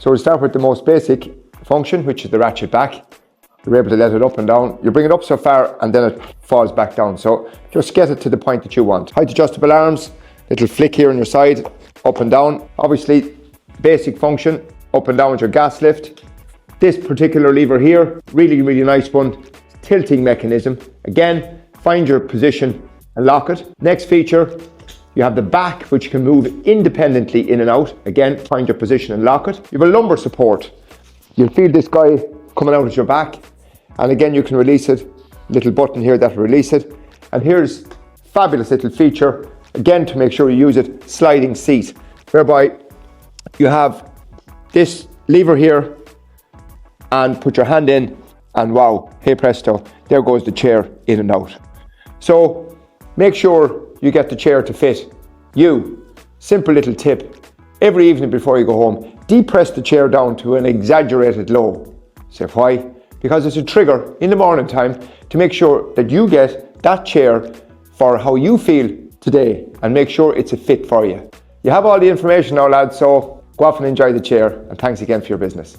So we'll start with the most basic function, which is the ratchet back. You're able to let it up and down. You bring it up so far and then it falls back down. So just get it to the point that you want. Height adjustable arms, little flick here on your side, up and down. Obviously, basic function, up and down with your gas lift. This particular lever here, really, really nice one. Tilting mechanism. Again, find your position and lock it. Next feature, you have the back, which can move independently in and out. Again, find your position and lock it. You have a lumbar support. You'll feel this guy coming out at your back. And again, you can release it. Little button here that will release it. And here's fabulous little feature, again, to make sure you use it, sliding seat, whereby you have this lever here and put your hand in and wow, hey presto, there goes the chair in and out. So make sure you get the chair to fit you. Simple little tip, every evening before you go home, depress the chair down to an exaggerated low. Say why? Because it's a trigger in the morning time to make sure that you get that chair for how you feel today and make sure it's a fit for you. You have all the information now, lads, so go off and enjoy the chair, and thanks again for your business.